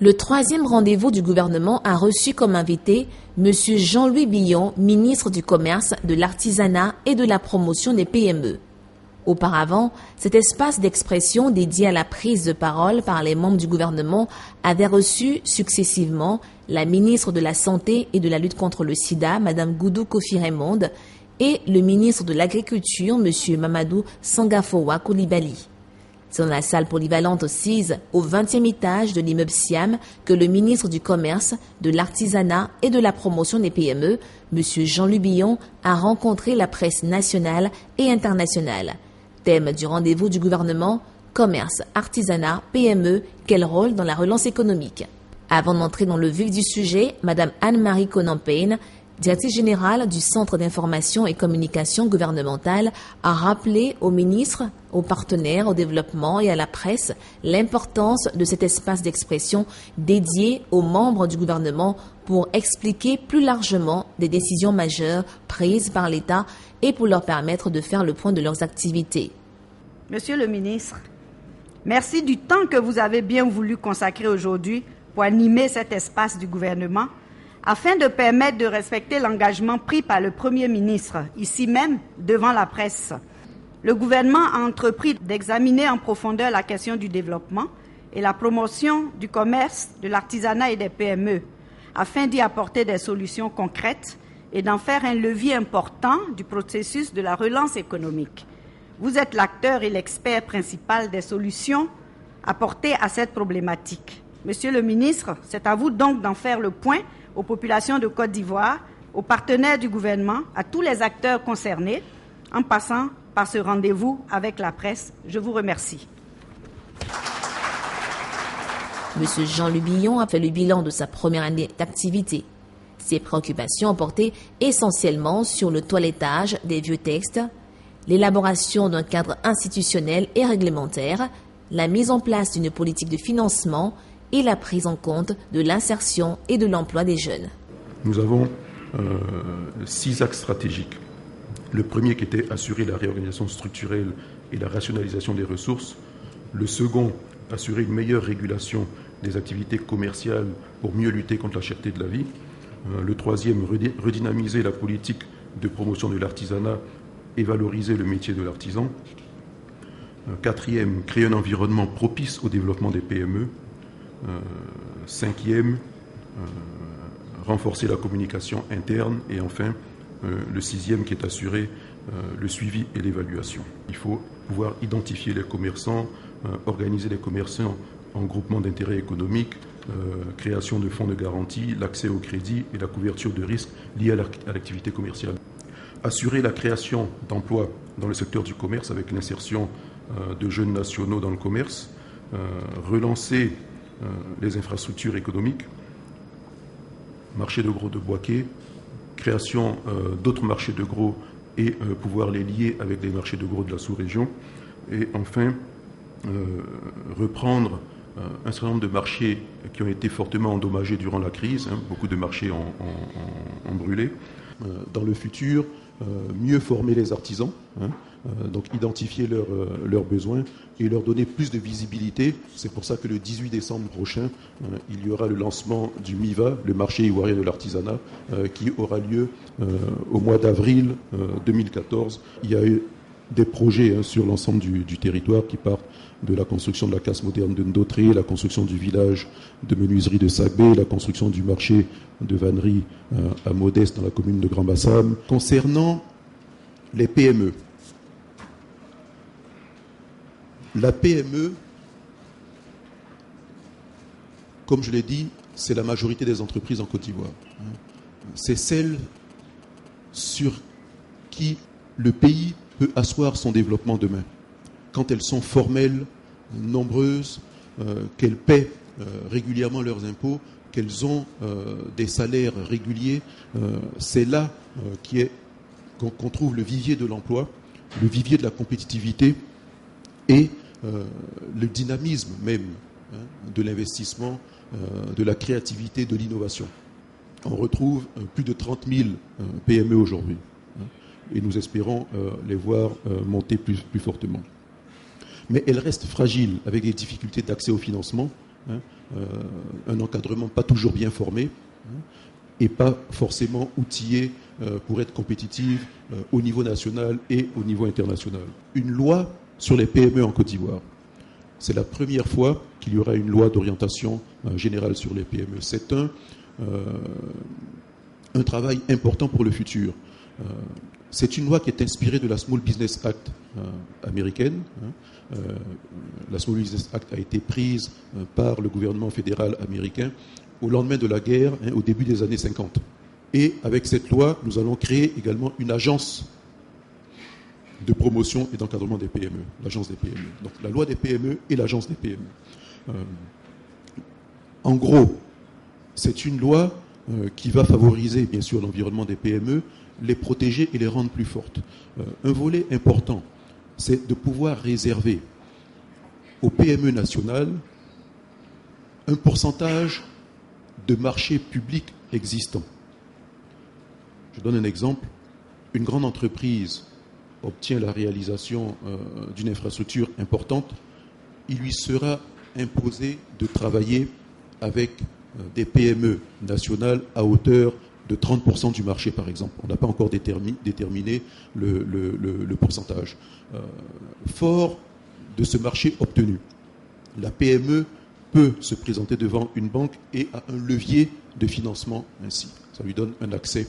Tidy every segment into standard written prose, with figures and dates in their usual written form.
Le troisième rendez-vous du gouvernement a reçu comme invité M. Jean-Louis Billon, ministre du Commerce, de l'Artisanat et de la Promotion des PME. Auparavant, cet espace d'expression dédié à la prise de parole par les membres du gouvernement avait reçu successivement la ministre de la Santé et de la lutte contre le sida, Mme Goudou Kofi-Raymonde, et le ministre de l'Agriculture, M. Mamadou Sangafowa Coulibaly. C'est dans la salle polyvalente assise au 20e étage de l'immeuble Siam que le ministre du Commerce, de l'Artisanat et de la Promotion des PME, M. Jean-Louis Billon, a rencontré la presse nationale et internationale. Thème du rendez-vous du gouvernement, commerce, artisanat, PME, quel rôle dans la relance économique? Avant d'entrer dans le vif du sujet, Mme Anne-Marie Conan-Payne, directrice générale du Centre d'information et communication gouvernementale, a rappelé aux ministres, aux partenaires, au développement et à la presse l'importance de cet espace d'expression dédié aux membres du gouvernement pour expliquer plus largement des décisions majeures prises par l'État et pour leur permettre de faire le point de leurs activités. Monsieur le ministre, merci du temps que vous avez bien voulu consacrer aujourd'hui pour animer cet espace du gouvernement afin de permettre de respecter l'engagement pris par le Premier ministre, ici même, devant la presse. Le gouvernement a entrepris d'examiner en profondeur la question du développement et la promotion du commerce, de l'artisanat et des PME, afin d'y apporter des solutions concrètes et d'en faire un levier important du processus de la relance économique. Vous êtes l'acteur et l'expert principal des solutions apportées à cette problématique. Monsieur le ministre, c'est à vous donc d'en faire le point aux populations de Côte d'Ivoire, aux partenaires du gouvernement, à tous les acteurs concernés, en passant par ce rendez-vous avec la presse. Je vous remercie. M. Jean-Louis Billon a fait le bilan de sa première année d'activité. Ses préoccupations ont porté essentiellement sur le toilettage des vieux textes, l'élaboration d'un cadre institutionnel et réglementaire, la mise en place d'une politique de financement et la prise en compte de l'insertion et de l'emploi des jeunes. Nous avons 6 axes stratégiques. Le premier qui était assurer la réorganisation structurelle et la rationalisation des ressources. Le second, assurer une meilleure régulation des activités commerciales pour mieux lutter contre la cherté de la vie. Le troisième, redynamiser la politique de promotion de l'artisanat et valoriser le métier de l'artisan. Quatrième, créer un environnement propice au développement des PME. Cinquième, renforcer la communication interne. Et enfin, le sixième qui est assurer le suivi et l'évaluation. Il faut pouvoir identifier les commerçants, organiser les commerçants en groupement d'intérêt économique, création de fonds de garantie, l'accès au crédit et la couverture de risques liés à l'activité commerciale. Assurer la création d'emplois dans le secteur du commerce avec l'insertion de jeunes nationaux dans le commerce, relancer les infrastructures économiques, marché de gros de Boaké, création d'autres marchés de gros et pouvoir les lier avec les marchés de gros de la sous-région. Et enfin, reprendre un certain nombre de marchés qui ont été fortement endommagés durant la crise. Beaucoup de marchés ont brûlé. Dans le futur, mieux former les artisans, donc identifier leurs besoins et leur donner plus de visibilité. C'est pour ça que le 18 décembre prochain, il y aura le lancement du MIVA, le marché ivoirien de l'artisanat, qui aura lieu au mois d'avril 2014. Il y a eu des projets sur l'ensemble du territoire qui partent de la construction de la case moderne de Ndotré, la construction du village de menuiserie de Sagbé, la construction du marché de vannerie à Modeste dans la commune de Grand-Bassam. Concernant les PME, la PME, comme je l'ai dit, c'est la majorité des entreprises en Côte d'Ivoire. C'est celle sur qui le pays peut asseoir son développement demain. Quand elles sont formelles, nombreuses, qu'elles paient régulièrement leurs impôts, qu'elles ont des salaires réguliers, c'est là qu'on trouve le vivier de l'emploi, le vivier de la compétitivité et le dynamisme même de l'investissement, de la créativité, de l'innovation. On retrouve plus de 30 000 PME aujourd'hui et nous espérons les voir monter plus fortement. Mais elles restent fragiles avec des difficultés d'accès au financement un encadrement pas toujours bien formé, et pas forcément outillé pour être compétitive au niveau national et au niveau international. Une loi sur les PME en Côte d'Ivoire. C'est la première fois qu'il y aura une loi d'orientation générale sur les PME. C'est un travail important pour le futur. C'est une loi qui est inspirée de la Small Business Act américaine. La Small Business Act a été prise par le gouvernement fédéral américain au lendemain de la guerre, au début des années 50. Et avec cette loi, nous allons créer également une agence de promotion et d'encadrement des PME, l'agence des PME. Donc la loi des PME et l'agence des PME. En gros, c'est une loi qui va favoriser, bien sûr, l'environnement des PME, les protéger et les rendre plus fortes. Un volet important, c'est de pouvoir réserver aux PME nationales un pourcentage de marché public existant. Je donne un exemple. Une grande entreprise obtient la réalisation d'une infrastructure importante. Il lui sera imposé de travailler avec des PME nationales à hauteur de 30% du marché, par exemple. On n'a pas encore déterminé le pourcentage. Fort de ce marché obtenu, la PME peut se présenter devant une banque et a un levier de financement ainsi. Ça lui donne un accès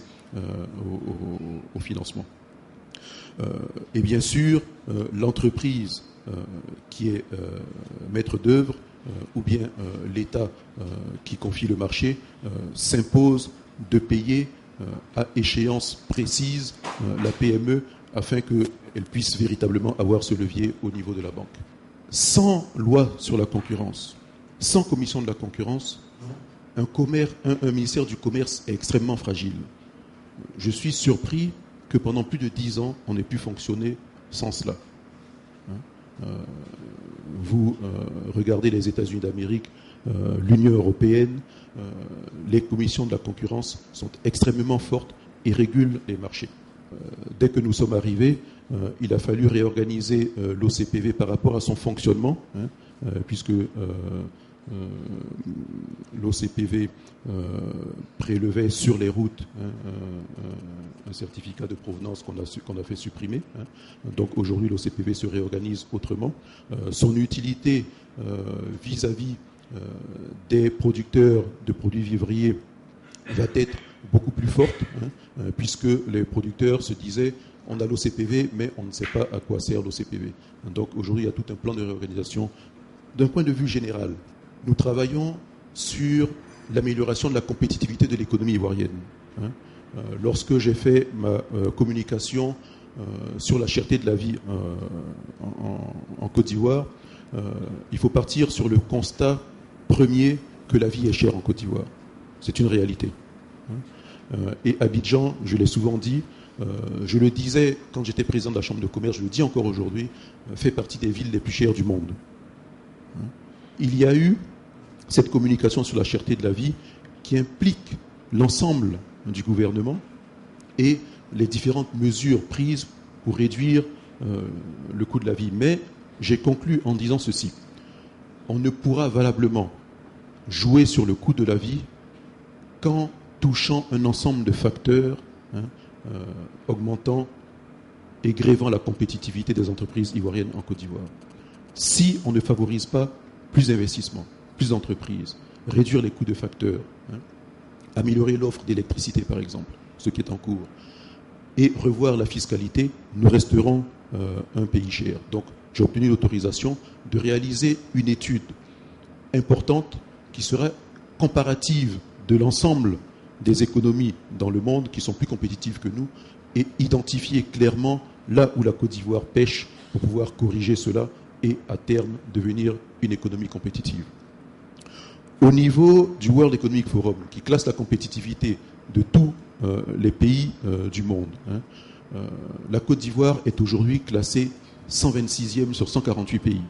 au financement. Et bien sûr, l'entreprise qui est maître d'œuvre ou bien l'État qui confie le marché s'impose de payer à échéance précise la PME afin qu'elle puisse véritablement avoir ce levier au niveau de la banque. Sans loi sur la concurrence, sans commission de la concurrence, un ministère du Commerce est extrêmement fragile. Je suis surpris que pendant plus de 10 ans, on ait pu fonctionner sans cela. Vous regardez les États-Unis d'Amérique, l'Union européenne, les commissions de la concurrence sont extrêmement fortes et régulent les marchés. Dès que nous sommes arrivés, il a fallu réorganiser l'OCPV par rapport à son fonctionnement, puisque l'OCPV prélevait sur les routes un certificat de provenance qu'on a fait supprimer. Donc aujourd'hui, l'OCPV se réorganise autrement. Son utilité vis-à-vis des producteurs de produits vivriers va être beaucoup plus forte, puisque les producteurs se disaient on a l'OCPV, mais on ne sait pas à quoi sert l'OCPV. Donc aujourd'hui, il y a tout un plan de réorganisation. D'un point de vue général, nous travaillons sur l'amélioration de la compétitivité de l'économie ivoirienne. Lorsque j'ai fait ma communication sur la cherté de la vie en Côte d'Ivoire, il faut partir sur le constat premier que la vie est chère en Côte d'Ivoire. C'est une réalité. Et Abidjan, je l'ai souvent dit, je le disais quand j'étais président de la Chambre de commerce, je le dis encore aujourd'hui, fait partie des villes les plus chères du monde. Il y a eu cette communication sur la cherté de la vie qui implique l'ensemble du gouvernement et les différentes mesures prises pour réduire le coût de la vie. Mais j'ai conclu en disant ceci. On ne pourra valablement jouer sur le coût de la vie qu'en touchant un ensemble de facteurs augmentant et grevant la compétitivité des entreprises ivoiriennes en Côte d'Ivoire. Si on ne favorise pas plus d'investissements, plus d'entreprises, réduire les coûts de facteurs, améliorer l'offre d'électricité par exemple, ce qui est en cours, et revoir la fiscalité, nous resterons un pays cher. Donc j'ai obtenu l'autorisation de réaliser une étude importante qui sera comparative de l'ensemble des économies dans le monde qui sont plus compétitives que nous et identifier clairement là où la Côte d'Ivoire pêche pour pouvoir corriger cela et à terme devenir une économie compétitive. Au niveau du World Economic Forum, qui classe la compétitivité de tous les pays du monde, la Côte d'Ivoire est aujourd'hui classée 126e sur 148 pays.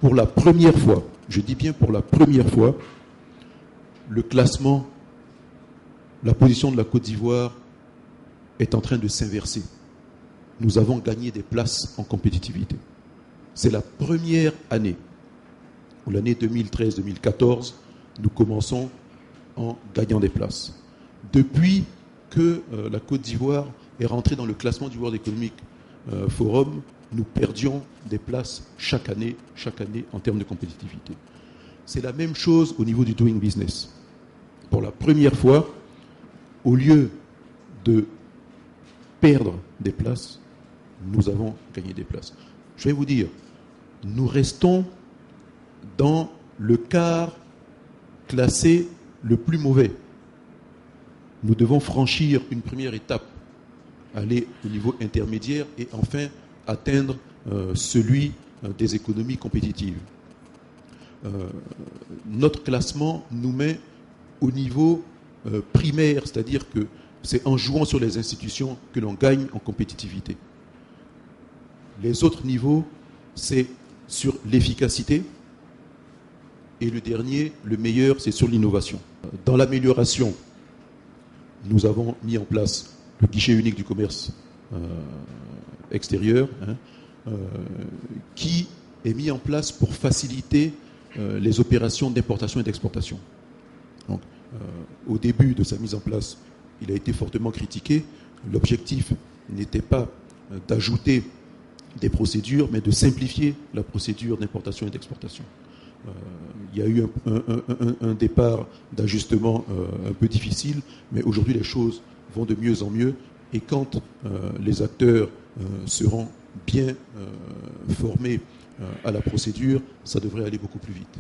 Pour la première fois, je dis bien pour la première fois, le classement, la position de la Côte d'Ivoire est en train de s'inverser. Nous avons gagné des places en compétitivité. C'est la première année ou l'année 2013-2014, nous commençons en gagnant des places. Depuis que la Côte d'Ivoire est rentrée dans le classement du World Economic Forum, nous perdions des places chaque année en termes de compétitivité. C'est la même chose au niveau du doing business. Pour la première fois, au lieu de perdre des places, nous avons gagné des places. Je vais vous dire, nous restons dans le quart classé le plus mauvais. Nous devons franchir une première étape, aller au niveau intermédiaire et enfin atteindre celui des économies compétitives. Notre classement nous met au niveau primaire, c'est-à-dire que c'est en jouant sur les institutions que l'on gagne en compétitivité. Les autres niveaux, c'est sur l'efficacité. Et le dernier, le meilleur, c'est sur l'innovation. Dans l'amélioration, nous avons mis en place le guichet unique du commerce extérieur, qui est mis en place pour faciliter les opérations d'importation et d'exportation. Donc, au début de sa mise en place, il a été fortement critiqué. L'objectif n'était pas d'ajouter des procédures, mais de simplifier la procédure d'importation et d'exportation. Il y a eu un départ d'ajustement un peu difficile, mais aujourd'hui les choses vont de mieux en mieux, et quand les acteurs seront bien formés à la procédure, ça devrait aller beaucoup plus vite.